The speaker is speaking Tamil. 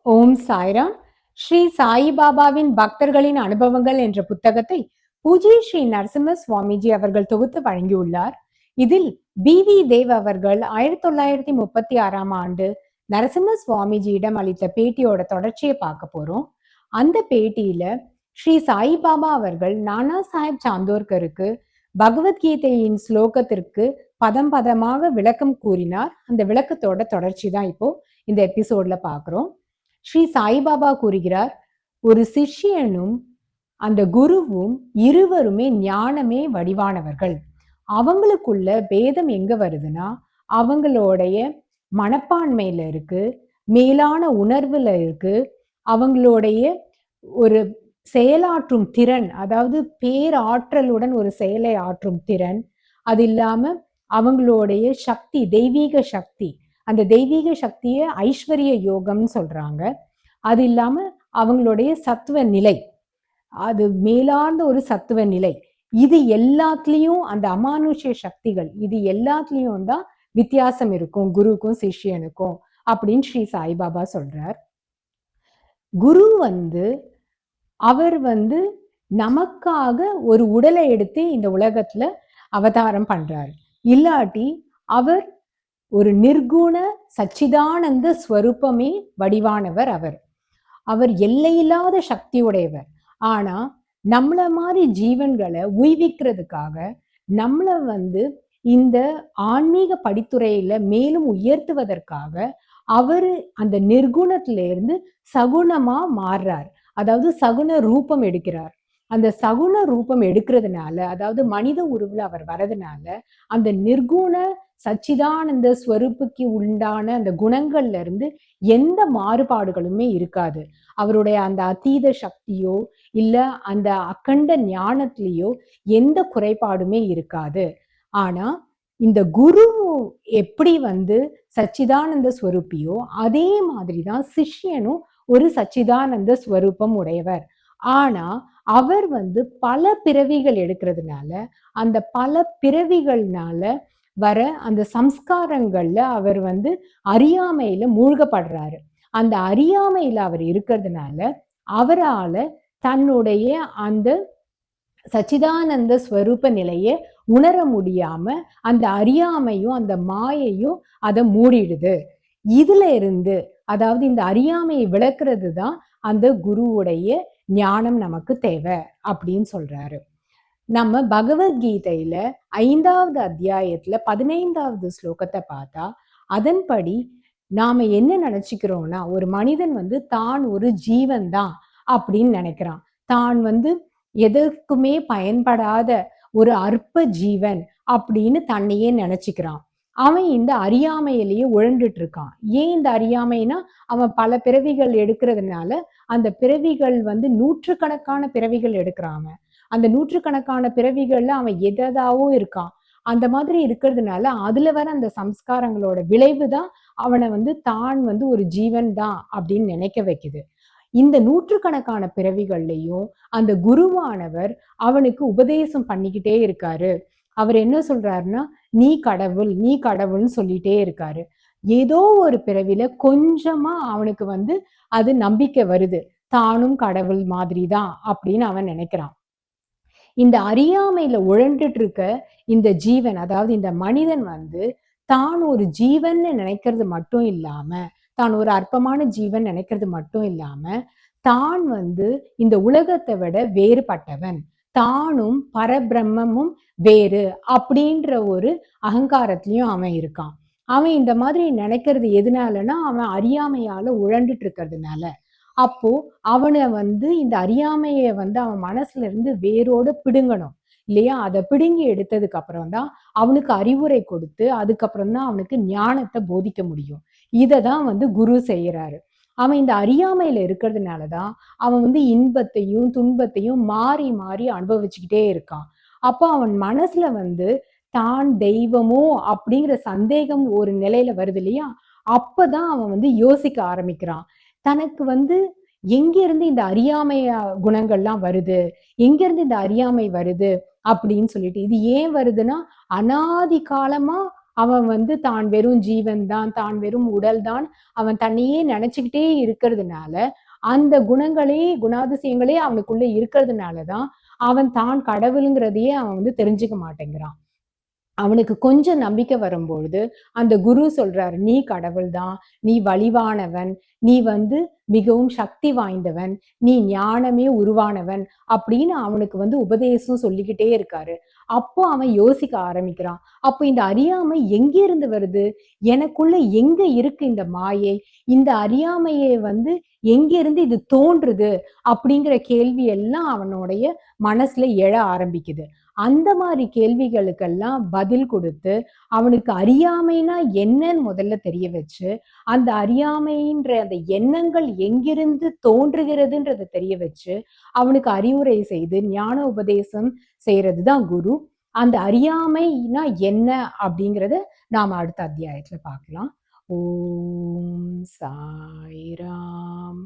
ஓம் சாய்ராம். ஸ்ரீ சாயிபாபாவின் பக்தர்களின் அனுபவங்கள் என்ற புத்தகத்தை பூஜ்ய ஸ்ரீ நரசிம்ம சுவாமிஜி அவர்கள் தொகுத்து வழங்கியுள்ளார். இதில் பி.வி. தேவ் அவர்கள் 1936 நரசிம்ம சுவாமிஜியிடம் அளித்த பேட்டியோட தொடர்ச்சியை பார்க்க போறோம். அந்த பேட்டியில ஸ்ரீ சாயிபாபா அவர்கள் நானா சாஹேப் சாந்தோர்கருக்கு பகவத்கீதையின் ஸ்லோகத்திற்கு பதம் பதமாக விளக்கம் கூறினார். அந்த விளக்கத்தோட தொடர்ச்சி தான் இப்போ இந்த எபிசோட்ல பார்க்கிறோம். ஸ்ரீ சாய்பாபா கூறுகிறார், ஒரு சிஷ்யனும் அந்த குருவும் இருவருமே ஞானமே வடிவானவர்கள். அவங்களுக்குள்ள பேதம் எங்க வருதுன்னா அவங்களுடைய மனப்பான்மையில இருக்கு, மேலான உணர்வுல இருக்கு, அவங்களுடைய ஒரு செயலாற்றும் திறன், அதாவது பேராற்றலுடன் ஒரு செயலை ஆற்றும் திறன், அது இல்லாம அவங்களுடைய சக்தி, தெய்வீக சக்தி, அந்த தெய்வீக சக்தியை ஐஸ்வர்ய யோகம்னு சொல்றாங்க. அது இல்லாம அவங்களுடைய சத்துவ நிலை, அது மேலார்ந்த ஒரு சத்துவ நிலை. இது எல்லாத்துலயும் அந்த அமானுஷ்ய சக்திகள், இது எல்லாத்துலயும் தான் வித்தியாசம் இருக்கும் குருவுக்கும் சிஷ்யனுக்கும் அப்படின்னு ஸ்ரீ சாய்பாபா சொல்றார். குரு அவர் நமக்காக ஒரு உடலை எடுத்து இந்த உலகத்துல அவதாரம் பண்றார். இல்லாட்டி அவர் ஒரு நிர்குண சச்சிதானந்த ஸ்வரூபமே வடிவானவர். அவர் எல்லையில்லாத சக்தி உடையவர். ஆனா நம்மள மாதிரி ஜீவன்களை உய்விக்கிறதுக்காக நம்மள இந்த ஆன்மீக படித்துறையில மேலும் உயர்த்துவதற்காக அவரு அந்த நிர்குணத்திலிருந்து சகுணமா மாறுறார். அதாவது சகுண ரூபம் எடுக்கிறார். அந்த சகுண ரூபம் எடுக்கிறதுனால, அதாவது மனித உருவுல அவர் வரதுனால அந்த நிர்குண சச்சிதானந்த ஸ்வரூப்புக்கு உண்டான அந்த குணங்கள்ல இருந்து எந்த மாறுபாடுகளுமே இருக்காது. அவருடைய அந்த அதீத சக்தியோ இல்ல அந்த அக்கண்ட ஞானத்திலேயோ எந்த குறைபாடுமே இருக்காது. ஆனா இந்த குரு எப்படி சச்சிதானந்த ஸ்வரூப்பியோ அதே மாதிரிதான் சிஷ்யனும் ஒரு சச்சிதானந்த ஸ்வரூபம் உடையவர். ஆனா அவர் பல பிறவிகள் எடுக்கிறதுனால அந்த பல பிறவிகள்னால வர அந்த சம்ஸ்காரங்கள்ல அவர் அறியாமையில மூழ்கப்படுறாரு. அந்த அறியாமையில அவர் இருக்கிறதுனால அவரால தன்னுடைய அந்த சச்சிதானந்த ஸ்வரூப நிலையை உணர முடியாம அந்த அறியாமையும் அந்த மாயையும் அதை மூடிடுது. இதுல இருந்து, அதாவது இந்த அறியாமையை விளக்குறது தான் அந்த குருவுடைய ஞானம் நமக்கு தேவை அப்படின்னு சொல்றாரு. நம்ம பகவத்கீதையில 5வது அத்தியாயத்துல 15வது ஸ்லோகத்தை பார்த்தா அதன்படி நாம என்ன நினைச்சுக்கிறோம்னா, ஒரு மனிதன் தான் ஒரு ஜீவன் தான் அப்படின்னு நினைக்கிறான். தான் எதற்குமே பயன்படாத ஒரு அற்ப ஜீவன் அப்படின்னு தன்னையே நினைச்சுக்கிறான். அவன் இந்த அறியாமையிலேயே உழண்டுட்டு இருக்கான். ஏன் இந்த அறியாமைனா, அவன் பல பிறவிகள் எடுக்கிறதுனால அந்த பிறவிகள் நூற்றுக்கணக்கான பிறவிகள் எடுக்கிறான். அந்த நூற்றுக்கணக்கான பிறவிகள்ல அவன் எதாவும் இருக்கான். அந்த மாதிரி இருக்கிறதுனால அதுல வர அந்த சம்ஸ்காரங்களோட விளைவுதான் அவனை தான் ஒரு ஜீவன் தான் அப்படின்னு நினைக்க வைக்குது. இந்த நூற்றுக்கணக்கான பிறவிகள்லையும் அந்த குருவானவர் அவனுக்கு உபதேசம் பண்ணிக்கிட்டே இருக்காரு. அவர் என்ன சொல்றாருன்னா, நீ கடவுள், நீ கடவுள்னு சொல்லிட்டே இருக்காரு. ஏதோ ஒரு பிறவில கொஞ்சமா அவனுக்கு அது நம்பிக்கை வருது, தானும் கடவுள் மாதிரி தான் அப்படின்னு அவன் நினைக்கிறான். இந்த அறியாமையில உழண்டுட்டு இருக்க இந்த ஜீவன், அதாவது இந்த மனிதன் தான் ஒரு ஜீவன் நினைக்கிறது மட்டும் இல்லாம, தான் ஒரு அற்பமான ஜீவன் நினைக்கிறது மட்டும் இல்லாம, தான் இந்த உலகத்தை விட வேறுபட்டவன், தானும் பரபிரம்மமும் வேறு அப்படின்ற ஒரு அகங்காரத்திலையும் அவன் இருக்கான். அவன் இந்த மாதிரி நினைக்கிறது எதனாலன்னா, அவன் அறியாமையால உழண்டுட்டு இருக்கிறதுனால. அப்போ அவனை இந்த அறியாமைய அவன் மனசுல இருந்து வேரோடு பிடுங்கணும் இல்லையா? அதை பிடுங்கி எடுத்ததுக்கு அப்புறம் தான் அவனுக்கு அறிவுரை கொடுத்து அதுக்கப்புறம் தான் அவனுக்கு ஞானத்தை போதிக்க முடியும். இததான் குரு செய்யறாரு. அவன் இந்த அறியாமையில இருக்கிறதுனாலதான் அவன் இன்பத்தையும் துன்பத்தையும் மாறி மாறி அனுபவிச்சுக்கிட்டே இருக்கான். அப்போ அவன் மனசுல தான் தெய்வமோ அப்படிங்கிற சந்தேகம் ஒரு நிலையில வருது இல்லையா? அப்பதான் அவன் யோசிக்க ஆரம்பிக்கிறான். தனக்கு எங்க இருந்து இந்த அறியாமை குணங்கள்லாம் வருது, எங்க இருந்து இந்த அறியாமை வருது அப்படின்னு சொல்லிட்டு. இது ஏன் வருதுன்னா, அனாதி காலமா அவன் வந்து தான் வெறும் ஜீவன் தான், தான் வெறும் உடல் தான், அவன் தன்னையே நினைச்சுக்கிட்டே இருக்கிறதுனால, அந்த குணாதிசயங்களே அவனுக்குள்ள இருக்கிறதுனால தான், அவன் தான் கடவுளுங்கிறதையே அவன் வந்து தெரிஞ்சுக்க மாட்டேங்கிறான். அவனுக்கு கொஞ்சம் நம்பிக்கை வரும்பொழுது, அந்த குரு சொல்றாரு, "நீ கடவுள் தான். நீ வலிவானவன். நீ வந்து மிகவும் சக்தி வாய்ந்தவன். நீ ஞானமே உருவானவன்." அப்படின்னு அவனுக்கு வந்து உபதேசம் சொல்லிக்கிட்டே இருக்காரு. அப்போ அவன் யோசிக்க ஆரம்பிக்கிறான். அப்போ இந்த அறியாமை எங்கேருந்து வருது? எனக்குள்ள எங்க இருக்கு இந்த மாயை? இந்த அறியாமைய வந்து எங்கேருந்து இது தோன்றுது? அப்படிங்கிற கேள்வி எல்லாம் அவனுடைய மனசுல எழ ஆரம்பிக்குது. அந்த மாரி கேள்விகளுக்கெல்லாம் பதில் குடுத்து, அவனுக்கு அறியாமைனா என்னன்னு முதல்ல தெரிய வச்சு, அந்த அறியாமைன்ற அந்த எண்ணங்கள் எங்கிருந்து தோன்றுகிறதுன்றத தெரிய வச்சு, அவனுக்கு அறிவுரை செய்து ஞான உபதேசம் செய்றது தான் குரு. அந்த அறியாமைனா என்ன அப்படிங்கிறத நாம அடுத்த அத்தியாயத்துல பார்க்கலாம். ஓம் சாய்ராம்.